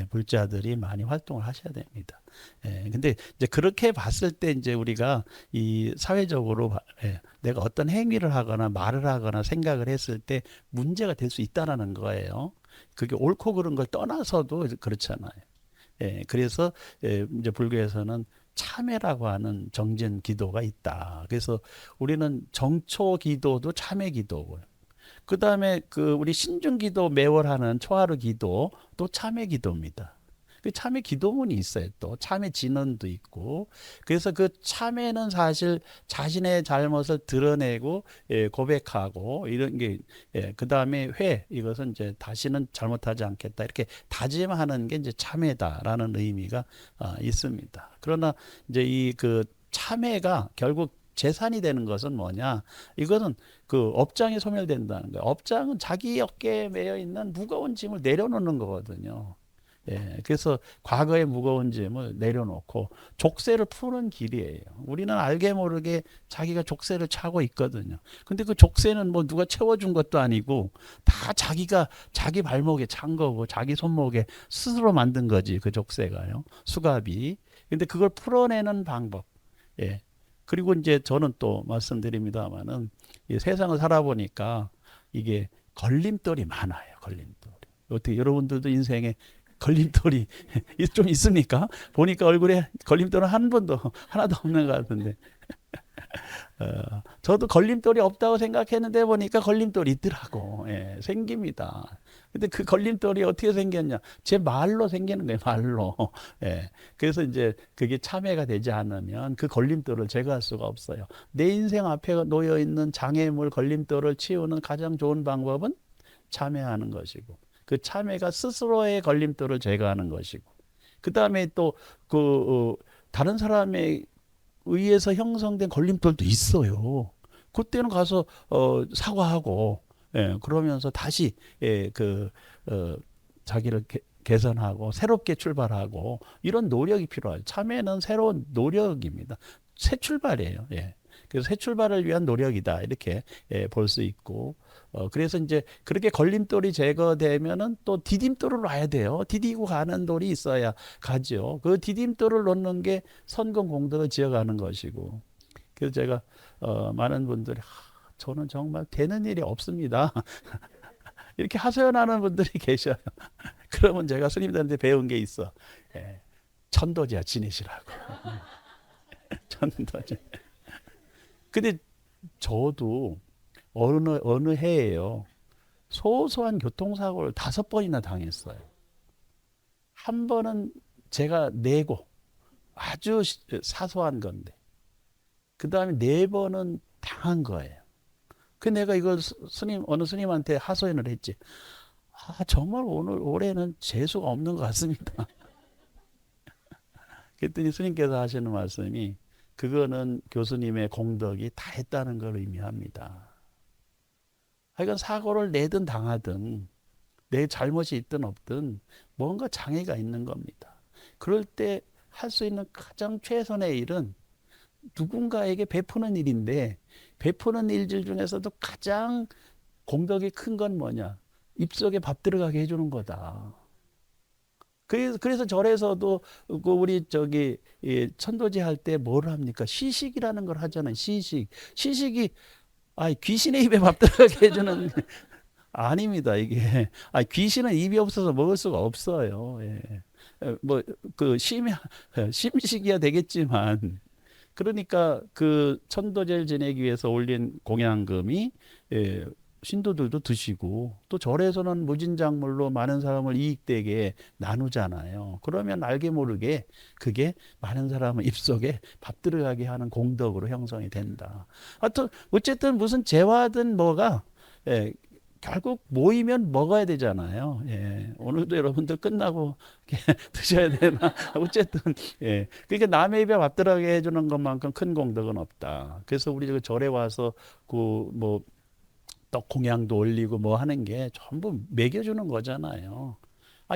불자들이 많이 활동을 하셔야 됩니다. 근데 이제 그렇게 봤을 때 이제 우리가 이 사회적으로 내가 어떤 행위를 하거나 말을 하거나 생각을 했을 때 문제가 될 수 있다라는 거예요. 그게 옳고 그른 걸 떠나서도 그렇잖아요. 그래서 이제 불교에서는 참회라고 하는 정진 기도가 있다. 그래서 우리는 정초 기도도 참회 기도고요. 그 다음에 그 우리 신중 기도 매월 하는 초하루 기도도 참회 기도입니다. 그 참회 기도문이 있어요. 또 참회 진언도 있고. 그래서 그 참회는 사실 자신의 잘못을 드러내고 고백하고 이런 게 그 다음에 회 이것은 이제 다시는 잘못하지 않겠다 이렇게 다짐하는 게 이제 참회다라는 의미가 있습니다. 그러나 이제 이 그 참회가 결국 재산이 되는 것은 뭐냐? 이거는 그 업장이 소멸된다는 거예요. 업장은 자기 어깨에 매여 있는 무거운 짐을 내려놓는 거거든요. 그래서 과거의 무거운 짐을 내려놓고 족쇄를 푸는 길이에요. 우리는 알게 모르게 자기가 족쇄를 차고 있거든요. 근데 그 족쇄는 뭐 누가 채워준 것도 아니고 다 자기가 자기 발목에 찬 거고 자기 손목에 스스로 만든 거지 그 족쇄가요. 수갑이. 근데 그걸 풀어내는 방법. 그리고 이제 저는 또 말씀드립니다만은 이 세상을 살아보니까 이게 걸림돌이 많아요. 걸림돌이. 어떻게 여러분들도 인생에 걸림돌이 좀 있습니까? 보니까 얼굴에 걸림돌은 한 번도 하나도 없는 것 같은데 저도 걸림돌이 없다고 생각했는데 보니까 걸림돌이 있더라고. 생깁니다. 근데 그 걸림돌이 어떻게 생겼냐? 제 말로 생기는 거예요. 말로. 그래서 이제 그게 참회가 되지 않으면 그 걸림돌을 제거할 수가 없어요. 내 인생 앞에 놓여 있는 장애물 걸림돌을 치우는 가장 좋은 방법은 참회하는 것이고 그 참회가 스스로의 걸림돌을 제거하는 것이고 그 다음에 또 그 다른 사람의 의해서 형성된 걸림돌도 있어요. 그때는 가서 사과하고 그러면서 다시 자기를 개선하고 새롭게 출발하고 이런 노력이 필요해요. 참회는 새로운 노력입니다. 새 출발이에요. 그래서 새 출발을 위한 노력이다 이렇게 볼 수 있고 그래서 이제 그렇게 걸림돌이 제거되면은 또 디딤돌을 놔야 돼요. 디디고 가는 돌이 있어야 가죠. 그 디딤돌을 놓는 게 선공 공덕을 지어가는 것이고 그래서 제가 많은 분들이 저는 정말 되는 일이 없습니다. 이렇게 하소연하는 분들이 계셔요. 그러면 제가 스님들한테 배운 게 있어. 천도제야 지내시라고. 천도제. 근데 저도 어느 해에요. 소소한 교통사고를 5번이나 당했어요. 한 번은 제가 내고 아주 사소한 건데 그 다음에 4번은 당한 거예요. 그 내가 이걸 스님 어느 스님한테 하소연을 했지. 아 정말 오늘 올해는 재수가 없는 것 같습니다. 그랬더니 스님께서 하시는 말씀이 그거는 교수님의 공덕이 다 했다는 걸 의미합니다. 하여간 사고를 내든 당하든 내 잘못이 있든 없든 뭔가 장애가 있는 겁니다. 그럴 때 할 수 있는 가장 최선의 일은 누군가에게 베푸는 일인데 베푸는 일들 중에서도 가장 공덕이 큰 건 뭐냐? 입속에 밥 들어가게 해주는 거다. 그래서 절에서도 그 우리 저기 천도제 할 때 뭘 합니까? 시식이라는 걸 하잖아요. 시식이 귀신의 입에 밥 들어가게 해주는 아닙니다. 이게 귀신은 입이 없어서 먹을 수가 없어요. 예. 뭐그 심식이야 되겠지만 그러니까 그 천도제를 지내기 위해서 올린 공양금이 예, 신도들도 드시고 또 절에서는 무진작물로 많은 사람을 이익되게 나누잖아요. 그러면 알게 모르게 그게 많은 사람의 입속에 밥 들어가게 하는 공덕으로 형성이 된다. 하여튼 어쨌든 무슨 재화든 뭐가 예, 결국 모이면 먹어야 되잖아요. 예. 오늘도 여러분들 끝나고 드셔야 되나? 어쨌든, 예. 그러니까 남의 입에 밥 들어가게 해주는 것만큼 큰 공덕은 없다. 그래서 우리 그 절에 와서 뭐, 떡 공양도 올리고 뭐 하는 게 전부 먹여주는 거잖아요.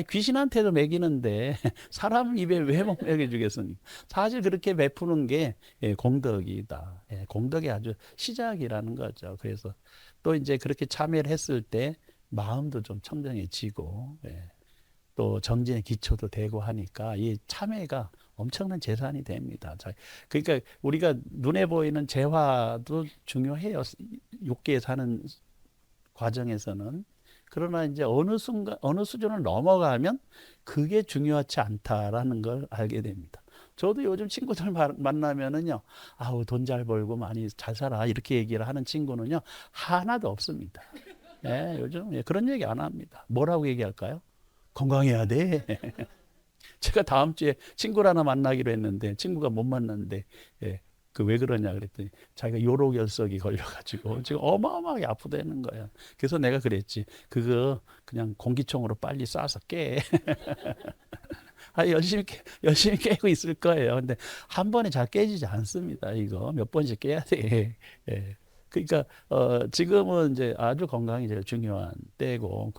귀신한테도 먹이는데 사람 입에 왜 먹여주겠습니까? 사실 그렇게 베푸는 게 공덕이다. 예, 공덕의 아주 시작이라는 거죠. 그래서 또 이제 그렇게 참여를 했을 때 마음도 좀 청정해지고 예, 또 정진의 기초도 되고 하니까 이 참회가 엄청난 재산이 됩니다. 그러니까 우리가 눈에 보이는 재화도 중요해요. 육계에 사는 과정에서는. 그러나 이제 어느 순간, 어느 수준을 넘어가면 그게 중요하지 않다라는 걸 알게 됩니다. 저도 요즘 친구들 만나면은요, 아우, 돈 잘 벌고 많이 잘 살아. 이렇게 얘기를 하는 친구는요, 하나도 없습니다. 예, 요즘 그런 얘기 안 합니다. 뭐라고 얘기할까요? 건강해야 돼. 제가 다음 주에 친구를 하나 만나기로 했는데, 친구가 못 만났는데, 예, 그 왜 그러냐 그랬더니 자기가 요로결석이 걸려가지고 지금 어마어마하게 아프다는 거야. 그래서 내가 그랬지. 그거 그냥 공기총으로 빨리 쏴서 깨. 열심히 깨고 있을 거예요. 근데 한 번에 잘 깨지지 않습니다. 이거 몇 번씩 깨야 돼. 예. 그러니까 지금은 이제 아주 건강이 제일 중요한 때고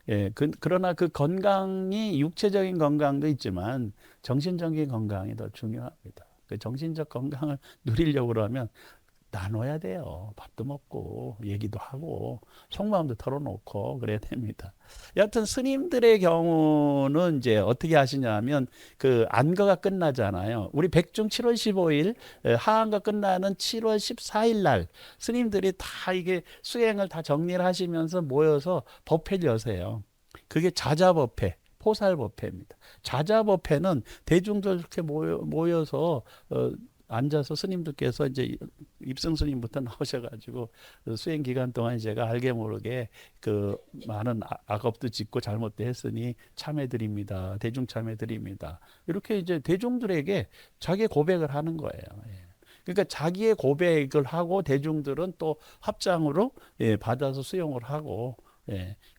예, 그러나 그 건강이 육체적인 건강도 있지만 정신적인 건강이 더 중요합니다. 그 정신적 건강을 누리려고 그러면 나눠야 돼요. 밥도 먹고 얘기도 하고 속마음도 털어놓고 그래야 됩니다. 여하튼 스님들의 경우는 이제 어떻게 하시냐면 그 안거가 끝나잖아요. 우리 백중 7월 15일 하안거 끝나는 7월 14일 날 스님들이 다 이게 수행을 다 정리를 하시면서 모여서 법회를 여세요. 그게 자자법회. 포살법회입니다. 자자법회는 대중들 이렇게 모여서 앉아서 스님들께서 이제 입성 스님부터 나오셔가지고 수행 기간 동안 제가 알게 모르게 그 많은 악업도 짓고 잘못도 했으니 참회드립니다. 대중 참회드립니다. 이렇게 이제 대중들에게 자기 고백을 하는 거예요. 예. 그러니까 자기의 고백을 하고 대중들은 또 합장으로 받아서 수용을 하고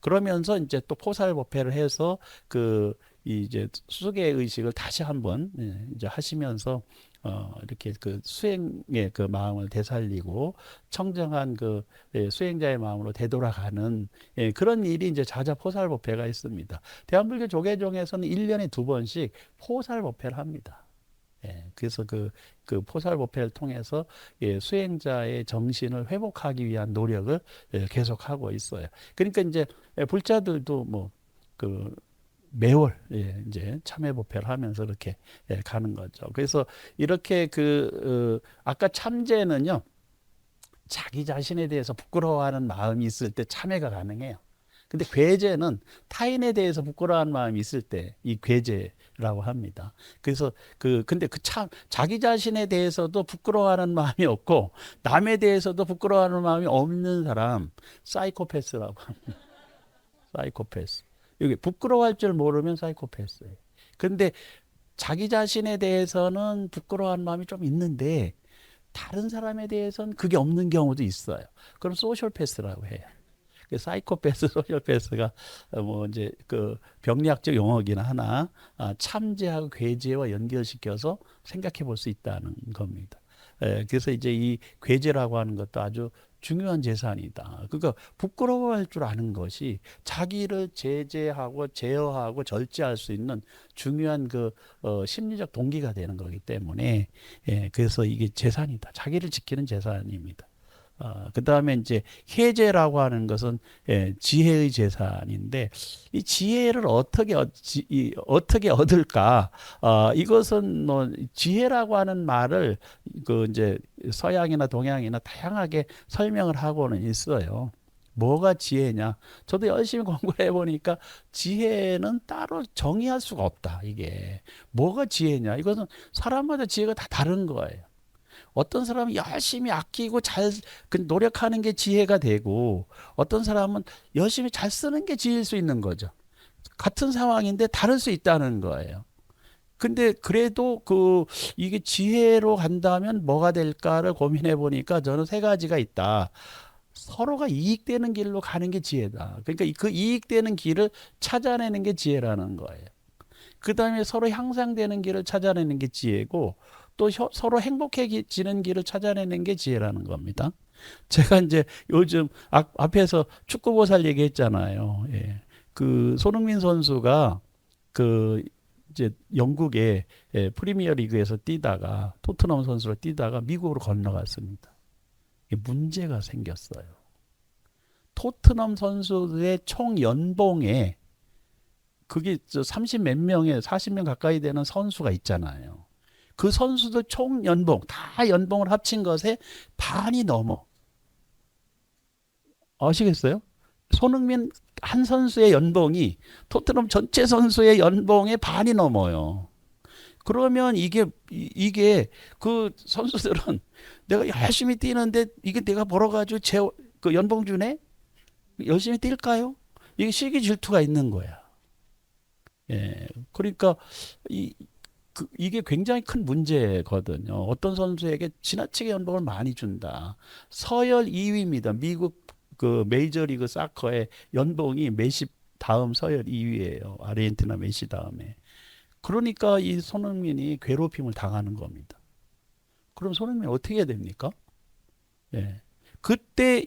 그러면서 이제 또 포살법회를 해서 이제 수계 의식을 다시 한번 이제 하시면서 이렇게 그 수행의 그 마음을 되살리고 청정한 수행자의 마음으로 되돌아가는 그런 일이 이제 자자포살법회가 있습니다. 대한불교 조계종에서는 1년에 2번씩 포살법회를 합니다. 그래서 그 포살법회를 통해서 수행자의 정신을 회복하기 위한 노력을 계속하고 있어요. 그러니까 이제 불자들도 매월 이제 참회법회를 하면서 이렇게 가는 거죠. 그래서 이렇게 아까 참제는요, 자기 자신에 대해서 부끄러워하는 마음이 있을 때 참회가 가능해요. 근데 괴제는 타인에 대해서 부끄러워하는 마음이 있을 때 이 괴제라고 합니다. 그래서 근데 자기 자신에 대해서도 부끄러워하는 마음이 없고 남에 대해서도 부끄러워하는 마음이 없는 사람 사이코패스라고 합니다. 사이코패스. 여기 부끄러워할 줄 모르면 사이코패스예요. 근데 자기 자신에 대해서는 부끄러워하는 마음이 좀 있는데 다른 사람에 대해서는 그게 없는 경우도 있어요. 그럼 소셜패스라고 해요. 그 사이코패스, 소셜패스가 뭐 이제 그 병리학적 용어긴 하나 참재하고 괴재와 연결시켜서 생각해 볼 수 있다는 겁니다. 그래서 이제 이 괴재라고 하는 것도 아주 중요한 재산이다. 그러니까 부끄러워할 줄 아는 것이 자기를 제재하고 제어하고 절제할 수 있는 중요한 그 심리적 동기가 되는 거기 때문에 그래서 이게 재산이다. 자기를 지키는 재산입니다. 그 다음에 이제 혜재라고 하는 것은 지혜의 재산인데 이 지혜를 어떻게 얻을까? 이것은 뭐 지혜라고 하는 말을 그 이제 서양이나 동양이나 다양하게 설명을 하고는 있어요. 뭐가 지혜냐? 저도 열심히 공부를 해보니까 지혜는 따로 정의할 수가 없다. 이게 뭐가 지혜냐? 이것은 사람마다 지혜가 다 다른 거예요. 어떤 사람은 열심히 아끼고 잘 노력하는 게 지혜가 되고 어떤 사람은 열심히 잘 쓰는 게 지혜일 수 있는 거죠. 같은 상황인데 다를 수 있다는 거예요. 근데 그래도 이게 지혜로 간다면 뭐가 될까를 고민해 보니까 저는 세 가지가 있다. 서로가 이익되는 길로 가는 게 지혜다. 그러니까 그 이익되는 길을 찾아내는 게 지혜라는 거예요. 그 다음에 서로 향상되는 길을 찾아내는 게 지혜고 또 서로 행복해지는 길을 찾아내는 게 지혜라는 겁니다. 제가 이제 요즘 앞에서 축구보살 얘기했잖아요. 예. 그 손흥민 선수가 그 이제 영국의 프리미어 리그에서 뛰다가 토트넘 선수로 뛰다가 미국으로 건너갔습니다. 문제가 생겼어요. 토트넘 선수들의 총 연봉에 그게 30 몇 명에 40명 가까이 되는 선수가 있잖아요. 그 선수들 총 연봉, 다 연봉을 합친 것에 반이 넘어. 아시겠어요? 손흥민 한 선수의 연봉이 토트넘 전체 선수의 연봉의 반이 넘어요. 그러면 이게 그 선수들은 내가 열심히 뛰는데 이게 내가 벌어가지고 그 연봉 주네? 열심히 뛸까요? 이게 시기 질투가 있는 거야. 예. 그러니까 이게 굉장히 큰 문제거든요. 어떤 선수에게 지나치게 연봉을 많이 준다. 서열 2위입니다. 미국 그 메이저리그 사커의 연봉이 메시 다음 서열 2위예요. 아르헨티나 메시 다음에. 그러니까 이 손흥민이 괴롭힘을 당하는 겁니다. 그럼 손흥민 어떻게 해야 됩니까? 예. 그때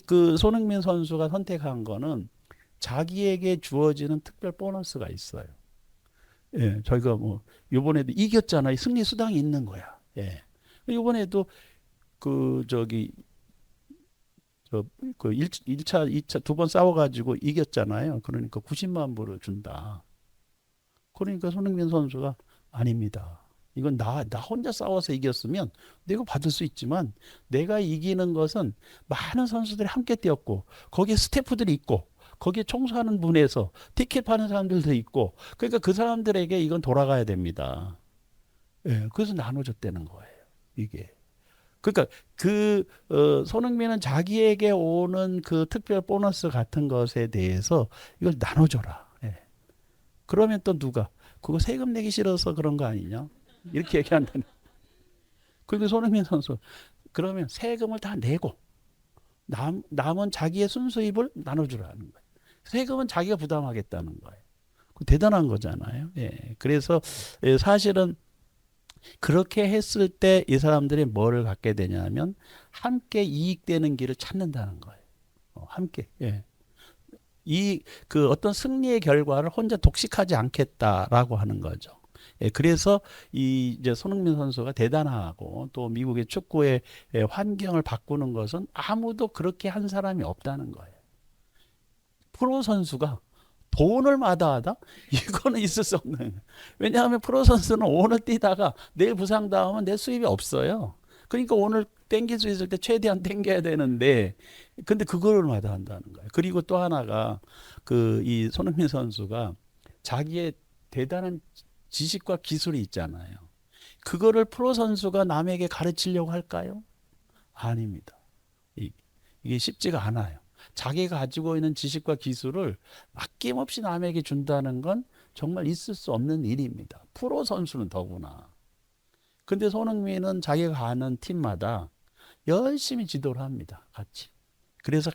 그 손흥민 선수가 선택한 거는 자기에게 주어지는 특별 보너스가 있어요. 예, 저희가 뭐 이번에도 이겼잖아요. 승리 수당이 있는 거야. 예. 이번에도 그 저기 그 1차, 2차 두 번 싸워가지고 이겼잖아요. 그러니까 90만 불을 준다. 그러니까 손흥민 선수가 아닙니다. 이건 나 혼자 싸워서 이겼으면 내가 받을 수 있지만 내가 이기는 것은 많은 선수들이 함께 뛰었고 거기에 스태프들이 있고 거기에 청소하는 분에서 티켓 파는 사람들도 있고 그러니까 그 사람들에게 이건 돌아가야 됩니다. 예, 그래서 나눠줬다는 거예요. 이게. 그러니까 손흥민은 자기에게 오는 그 특별 보너스 같은 것에 대해서 이걸 나눠줘라. 예. 그러면 또 누가 그거 세금 내기 싫어서 그런 거 아니냐? 이렇게 얘기한다는. 그리고 손흥민 선수 그러면 세금을 다 내고 남은 자기의 순수입을 나눠주라는 거예요. 세금은 자기가 부담하겠다는 거예요. 대단한 거잖아요. 예. 그래서 사실은 그렇게 했을 때 이 사람들이 뭐를 갖게 되냐면 함께 이익되는 길을 찾는다는 거예요. 함께. 예. 그 어떤 승리의 결과를 혼자 독식하지 않겠다라고 하는 거죠. 예, 그래서 이제 손흥민 선수가 대단하고 또 미국의 축구의 환경을 바꾸는 것은 아무도 그렇게 한 사람이 없다는 거예요. 프로 선수가 돈을 마다하다? 이거는 있을 수 없는. 왜냐하면 프로 선수는 오늘 뛰다가 내일 부상당하면 내 수입이 없어요. 그러니까 오늘 땡길 수 있을 때 최대한 땡겨야 되는데, 근데 그거를 마다한다는 거예요. 그리고 또 하나가 이 손흥민 선수가 자기의 대단한 지식과 기술이 있잖아요. 그거를 프로 선수가 남에게 가르치려고 할까요? 아닙니다. 이게 쉽지가 않아요. 자기가 가지고 있는 지식과 기술을 아낌없이 남에게 준다는 건 정말 있을 수 없는 일입니다. 프로 선수는 더구나. 근데 손흥민은 자기가 가는 팀마다 열심히 지도를 합니다. 같이. 그래서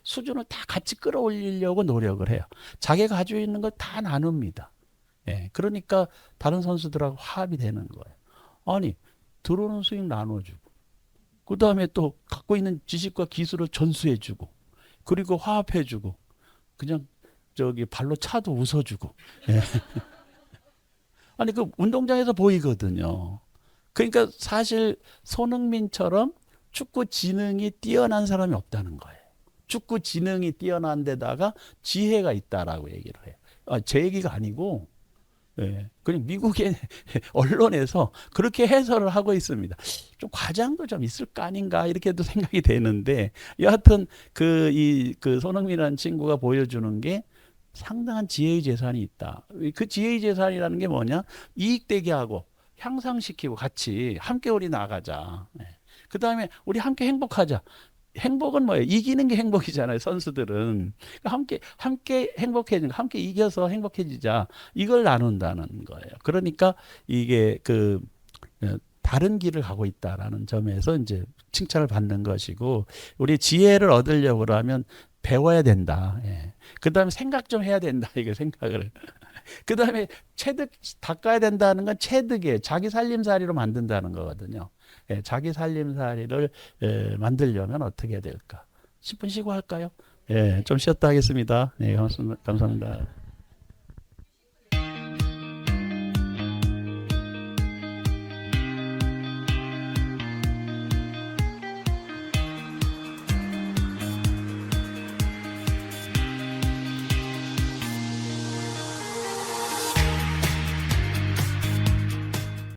수준을 다 같이 끌어올리려고 노력을 해요. 자기가 가지고 있는 걸 다 나눕니다. 예, 그러니까 다른 선수들하고 화합이 되는 거예요. 아니, 들어오는 스윙 나눠주고, 그 다음에 또 갖고 있는 지식과 기술을 전수해주고, 그리고 화합해주고, 그냥 저기 발로 차도 웃어주고. 예. 아니, 그 운동장에서 보이거든요. 그러니까 사실 손흥민처럼 축구 지능이 뛰어난 사람이 없다는 거예요. 축구 지능이 뛰어난 데다가 지혜가 있다라고 얘기를 해요. 제 얘기가 아니고, 예, 그냥 미국의 언론에서 그렇게 해설을 하고 있습니다. 좀 과장도 좀 있을 거 아닌가 이렇게도 생각이 되는데, 여하튼 그 손흥민이라는 친구가 보여주는 게 상당한 지혜의 재산이 있다. 그 지혜의 재산이라는 게 뭐냐? 이익되게 하고 향상시키고 같이 함께 우리 나가자. 예. 그 다음에 우리 함께 행복하자. 행복은 뭐예요? 이기는 게 행복이잖아요. 선수들은 함께 행복해지는, 함께 이겨서 행복해지자. 이걸 나눈다는 거예요. 그러니까 이게 다른 길을 가고 있다라는 점에서 이제 칭찬을 받는 것이고, 우리 지혜를 얻으려고 하면 배워야 된다. 예. 그 다음에 생각 좀 해야 된다. 이거 생각을. 그 다음에 체득 닦아야 된다는 건 체득에 자기 살림살이로 만든다는 거거든요. 예, 자기 살림살이를 만들려면 어떻게 해야 될까? 10분 쉬고 할까요? 예, 좀 쉬었다 하겠습니다. 네, 감사합니다.